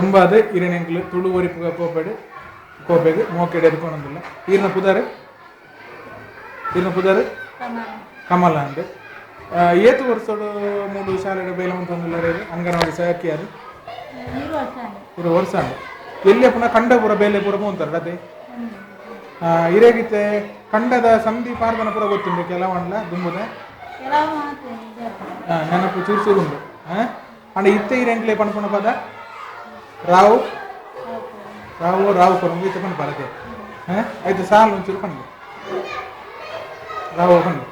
ಒಂಬಾದು ಇರೇನೆಂಕ್ಲು ತುಳು ಒರಿಪುಗ ಪೋಪೆಡು ಕೋಪೆಗೆ ಮೋಕೆಡೆ ಎದ್ಕೊಂಡೊಂದಿಲ್ಲ ಈರ್ನ ಪುದಾರು ಕಮಲ ಅಂಡ್ ಏತು ವರ್ಷೋಡು ಮೂಡು ಶಾಲೆಡು ಬೇಲೆ ಮಂತೊಂದುಲ್ಲ ಅಂಗನವಾಡಿ ಸಹಾಕಿಯಾರು 2 ವರ್ಷ ಅಂಡ್ ಎಲ್ಲಿ ಪುನಃ ಕಂಡ ಪೂರ ಬೇಲೆ ಪೂರ ಪೋಂತಾರೆ ಅದೇ ಇರೇಗಿತ್ತೆ ಕಂಡದ ಸಂಧಿ ಪಾರ್ದನ ಪೂರ ಗೊತ್ತುಂಡು ಕೆಲವಣ್ಣ ದುಂಬುದ ನೆನಪು ಚೂರು ಅಂಡ್ ಇತ್ತೆ ಇರೆಂಕ್ಲೆ ಪನ್ಪುನ ಪದ ರಾವು ಕೊರಂಗು ಇತ್ತೆ ಪನ್ಪ ಅದೇ ಆಯ್ತು ಸಾಲು ಒಂಚೂರು ಪಂಡು ರಾವು ಪಂಡು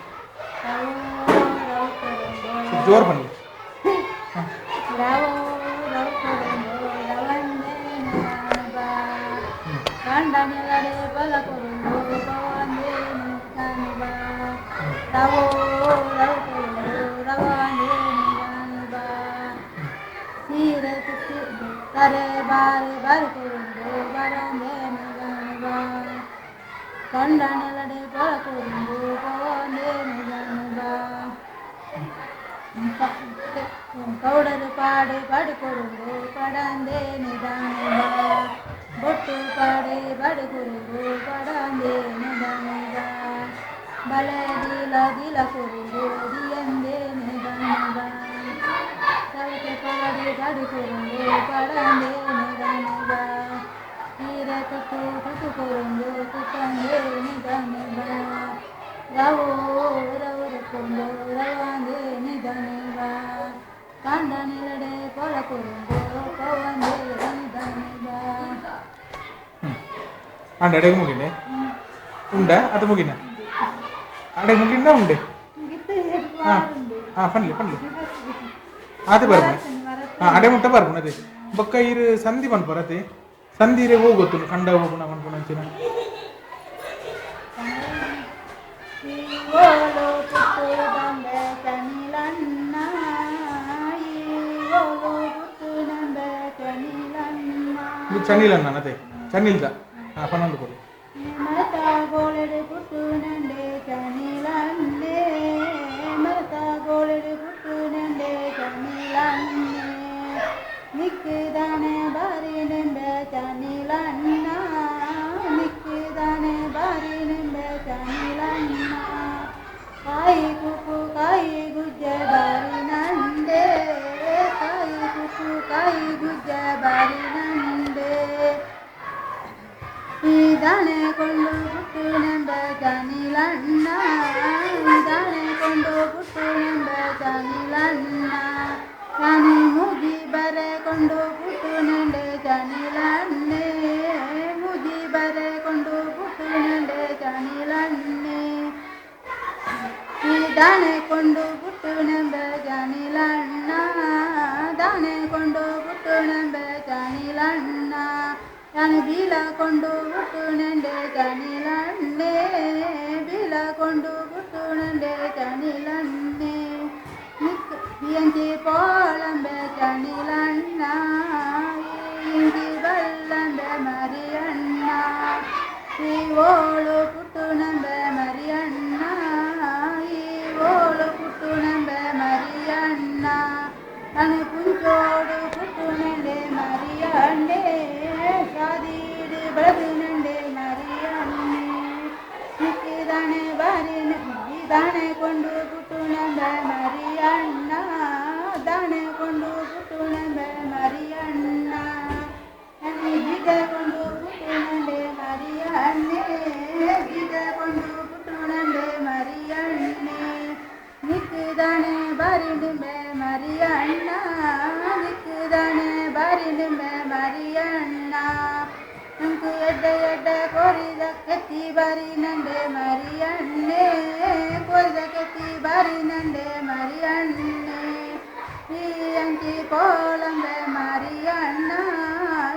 ಜೋರು ಪಂಡು ಕೌಡರು ಪಾಡೆ ಬಡುಕೊರುಂಡು ಪಡಂದೆ ನಿಧಾನವ ಬೊಟ್ಟು ಪಾಡೆ ಬಡುಕೊರುಂಡು ಪಡಂದೆ ನಿಧಾನವ ಬಲದಿಲ ದಿಲ ಕೊರುಂಡು ದಿಯಂದೆ ನಿಧಾನವ ಸೌತೆ ಪಾಡೆ ಬಡುಕೊರುಂಡು ಪಡಂದೆ ನಿಧಾನವ ತೀರ ತುತ್ತು ಕೊರುಂಡು ತುತ್ತಂದೆ ನಿಧಾನವ ರವೋ ರವರಕೊಂಡು ರವಾಂದೆ ನಿಧಾನವ ಕಂಡ ನೆಲಡೆ ಕೊಳ ಕೊರುಂಡು ಪವಂದೆ ನಿಧಾನವ ಅಂಡ ಅಡೆಗೆ ಮುಗಿನೆ ಉಂಡ ಅದು ಮುಗಿನ ಅಡೆ ಮುಗಿಂದ ಉಂಡೆ ಪನ್ಲಿ ಅದೇ ಬರ್ಬ ಅಡೆ ಮುಟ್ಟ ಬರ್ಬುಣ ಅದೇ ಬೊಕ್ಕ ಇರು ಸಂಧಿ ಪನ್ಪರ ಅದೇ ಸಂಧಿರೆ ಹೋಗೊತ್ತು ಕಂಡ ಹೋಗುಣ ಪನ್ಪುಣ ಅಂಚಿನ ಚನಿಲ್ ಅದೇ ಚನಿಲ್ದ ಪನ್ನೊಂದು ಕೊಡಿ ನಿಕ್ಕಿದಾನೆ ಬಾರಿ ನೆಂಬೆ ಚನಿಲನ್ನ ನಿಕ್ಕಿದಾನೆ ಬಾರಿ ನೆಂಬೆ ಚನಿಲನ್ನ ಕಾಯಿ ಕುಕ್ಕು ಕಾಯಿ ಗುಜ್ಜೆ ಬಾರಿ ನಂದೆ ಕಾಯಿ ಕುಕ್ಕು ಕಾಯಿ ಗುಜ್ಜೆ ಬಾರಿ ನಂದೆ ಈ ದಾಣೆ ಕೊಂಡು ಪುಟ್ಟು ನೆಂಬೆ ಚನಿಲನ್ನ ದಾಣೆ ಕೊಂಡು ಪುಟ್ಟು ನೆಂಬೆ ಚನಿಲನ್ನ ಚನಿ ಮುಗಿ ಬರೆಕೊಂಡು ಪುಟ್ಟು ನೆಂಡೆ ಚನಿಲನ್ನೆ ಮುಗಿ ಬರೆಕೊಂಡು ಪುಟ್ಟು ನೆಂಡೆ ಚನಿಲನ್ನೆ ಈ ದಾಣೆ ಕೊಂಡು ಪುಟ್ಟು ನೆಂಬೆ ಚನಿಲನ್ನ ದಾಣೆ ಕೊಂಡು ಪುಟ್ಟು ನೆಂಬೆ ಚನಿಲನ್ನ ಚನಿ ಬೀಳಕೊಂಡು ಪುಟ್ಟು ನೆಂಡೆ ಚನಿಲನ್ನೆ ಬೀಳಕೊಂಡು ಪುಟ್ಟು ನೆಂಡೆ ಚನಿಲನ್ನೆ ಇಂಚಿ ಪೋಳಂಬೆ ಚನಿಲಣ್ಣ ಇಂಚಿ ಬಲ್ಲಂಬೆ ಮರಿಯಣ್ಣ ಈ ಓಳು ಪುಟ್ಟುಣಂಬೆ ಮರಿಯಣ್ಣ ಈ ಓಳು ಪುಟ್ಟುಣಂಬೆ ಮರಿಯಣ್ಣ ತನು ಕುಂಚೋಡು ಪುಟ್ಟುಣಂಡೆ ಮರಿಯಣ್ಣೆ ಸಾದೀಡು ಬೆಳೆದು ನಂಡೆ ಮರಿಯಣ್ಣೆ ನಿಕ್ಕಿದಾನೆ ಬಾರಿ ದಾಣೆ ಕೊಂಡು ಪುಟ್ಟುಣಂಬೆ ಮರಿಯಣ್ಣ ದಾಣೆ ಕೊಂಡು ಪುಟ್ಟುಣಂಬೆ ಮರಿಯಣ್ಣ ಬೀಜ ಕೊಂಡು ಪುಟ್ಟುಣಂಡೆ ಮರಿಯಣ್ಣೆ ಬೀಜ ಕೊಂಡು ಪುಟ್ಟುಣಂಡೆ ಮರಿಯಣ್ಣೆ ನಿಕ್ಕಿದಾನೆ ಬಾರಿ ಡಿಂಬೆ ಮರಿಯಣ್ಣ ನಿಕ್ಕಿದಾನೆ ಬಾರಿ ಡಿಂಬೆ ಮರಿಯಣ್ಣ ನಂಕು ಎಡ್ಡ ಕೊರಿದ ಕೆತ್ತಿ ಬಾರಿ ನಂಡೆ ಮರಿಯಣ್ಣೆ ಕೊರಿದ ಕೆತ್ತಿ ಬಾರಿ ನಂಡೆ ಮರಿಯಣ್ಣೆ ಈ ಅಂಕಿ ಪೋಳಂಬೆ ಮರಿಯಣ್ಣ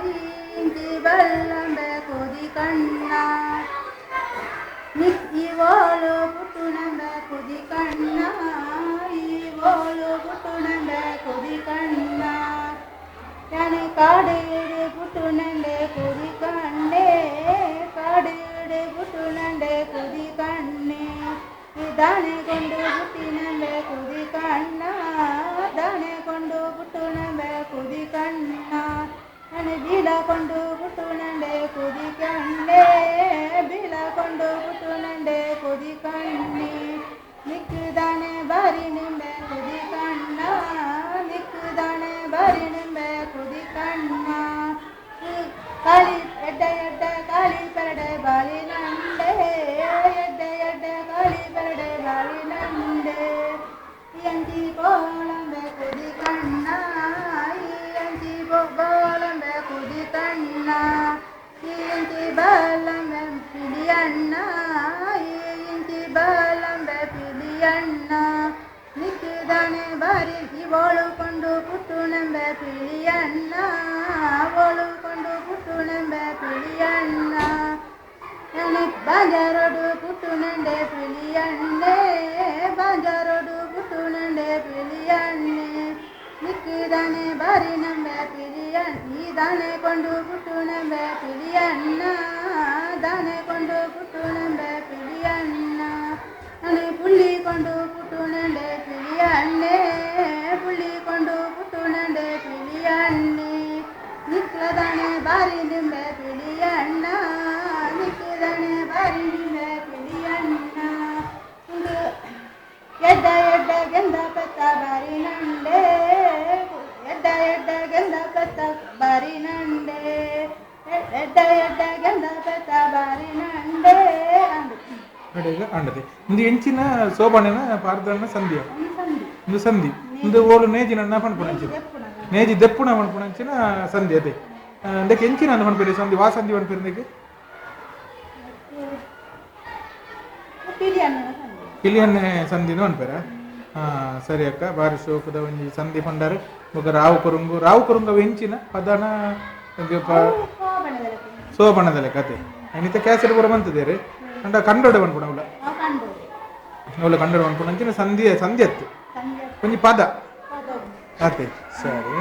ಈ ಇಂಕಿ ಬಲ್ಲಂಬೆ ಕುದಿ ಕಣ್ಣ ಈ ಓಳು ಪುಟ್ಟುಣಂಬೆ ಕುದಿ ಕಣ್ಣ ಈ ಓಳು ಪುಟ್ಟುಣಂಬೆ ಕುದಿ ಕಣ್ಣ ಚನಿ ಕಾಡಿಡು ಪುಟ್ಟುಣಂಡೆ ಕುದಿ ಕಣ್ಣೆ ಕಾಡಿಡು ಪುಟ್ಟುಣಂಡೆ ಕುದಿ ಕಣ್ಣೆ ಈ ದಾಣೆ ಕೊಂಡು ಪುಟ್ಟಿನಂಬೆ ಕುದಿ ಕಣ್ಣ ದಾಣೆ ಕೊಂಡು ಪುಟ್ಟುಣಂಬೆ ಕುದಿ ಕಣ್ಣ ಬೀಳಕೊಂಡು ಪುಟ್ಟುನಂಡೆ ಕುದಿ ಕಣ್ಣೆ ಬೀಳಕೊಂಡು ಪುಟ್ಟುನಂಡೆ ಕುದಿ ಕಣ್ಣಿ ನಿಕ್ಕುದಾನೆ ಬಾರಿ ನಿಂಬೆ ಕುದಿ ಕಣ್ಣ ನಿಕ್ಕುದಾನೆ ಬಾರಿ ನಿಂಬೆ ಕುದಿ ಕಣ್ಣ ಕಾಳಿ ಎಡ್ಡ ಕಾಳಿ ಪರಡೆ ಬಾಳಿ ನಂಡೆ ಎಡ್ಡ ಕಾಳಿ ಪರಡೆ ಬಾಳಿ ನಂಡೆ ಎಂಜಿ ಗೋಳಂಬೆ ಕುದಿ ಕಣ್ಣ ಎಂಜಿ ಗೋಳಂಬೆ ಕುದಿ ಕಣ್ಣ ಎಂಜಿ ಬಾಲಂಬೆ ಪಿಲಿಯಣ್ಣ ಎಂಜಿ ಬಾಲಂಬೆ ಪಿಲಿಯಣ್ಣ ನಿಕ್ಕಿದಾನೆ ಬಾರಿ ಇವಳುಕೊಂಡು ಪುಟ್ಟುನಂಬೆ ಪಿಲಿಯಣ್ಣ ಅವಳುಕೊಂಡು ಪುಟ್ಟುನಂಬೆ ಪಿಲಿಯಣ್ಣ ಬಾಂಜಾರೋಡು ಪುಟ್ಟುನಂಡೆ ಪಿಲಿಯಣ್ಣೆ ಬಾಂಜಾರೋಡು ಪುಟ್ಟುನಂಡೆ ಪಿಲಿಯಣ್ಣೆ ನಿಕ್ಕಿದಾನೆ ಬಾರಿ ನಂಬೆ ಪಿಲಿಯಣ್ಣ ಈ ದಾನೆ ಕೊಂಡು ಪುಟ್ಟುನಂಬೆ ಪಿಲಿಯಣ್ಣ ದಾನೆ ಕೊಂಡು ಪುಟ್ಟುನಂಬೆ ಪಿಲಿಯಣ್ಣ ನನಗೆ ಪುಳ್ಳಿಕೊಂಡು ಪುಟ್ಟುನಂಡೆ ಪಿಲಿಯಣ್ಣೆ ಪುಳ್ಳಿಕೊಂಡು ಪುಟ್ಟುನಂಡೆ ಪಿಲಿಯಣ್ಣೆ ನಿಕ್ಕದಾನೆ ಬಾರಿ ನಿಂಬೆ ಪಿಲಿಯಣ್ಣ ನಿಕ್ಕದಾನೆ ಬಾರಿ ನಿಂಬೆ ಪಿಲಿಯಣ್ಣ ಎಡ್ಡ ಗೆಂದ ಪತ್ತ ಬಾರಿ ನಂಡೆ ಎಡ್ಡ ಗೆಂದ ಪತ್ತ ಬಾರಿ ನಂಡೆ ಎಡ್ಡ ಗೆಂದ ಪತ್ತ ಬಾರಿ ನಂಡೆ ಕಡೆಗೆ ಅಂಡದೆ ಇಂದು ಎಂಚಿನ ಸೋಬಣ್ಣನ ಪಾರ್ದನ ಸಂಧಿಯ ಇಂದು ಸಂಧಿ ಇಂದು ಓಲು ನೇಜಿನ ಪನ್ಪುಣಂಚಿನ ನೇಜಿ ದೆಪ್ಪುಣ ಪನ್ಪುಣಂಚಿನ ಸಂಧಿ ಅದೇ ಅಂದಕ್ಕೆ ಎಂಚಿನ ಪನ್ಪೇರಿ ಸಂಧಿ ವಾ ಸಂಧಿ ಪನ್ಪೇರಿದಕ್ಕೆ ಪಿಲಿಯನ್ನೇ ಸಂಧಿನ ಪನ್ಪೇರ ಸರಿ ಅಕ್ಕ ಬಾರಿ ಶೋಕದ ಒಂಜಿ ಸಂಧಿ ಪಂಡಾರೆ ಬೊಕ ರಾವು ಕೊರುಂಗ ಅವು ಎಂಚಿನ ಪದನ ಸೋಬಣ್ಣದಲೆ ಕತೆ ಅನಿತ ಕ್ಯಾಸೆಟ್ ಪೂರ ಬಂತದೆ ಅಂಡ ಕಂಡೋಡೆ ಪನ್ಪುಣ ಅವಳ ಕಂಡೋಡೆ ಪನ್ಪುಣ ಅಂಚಿನ ಸಂಧಿ ಅತ್ತು ಒಂಜಿ ಪದ ಅದೇ ಸರಿ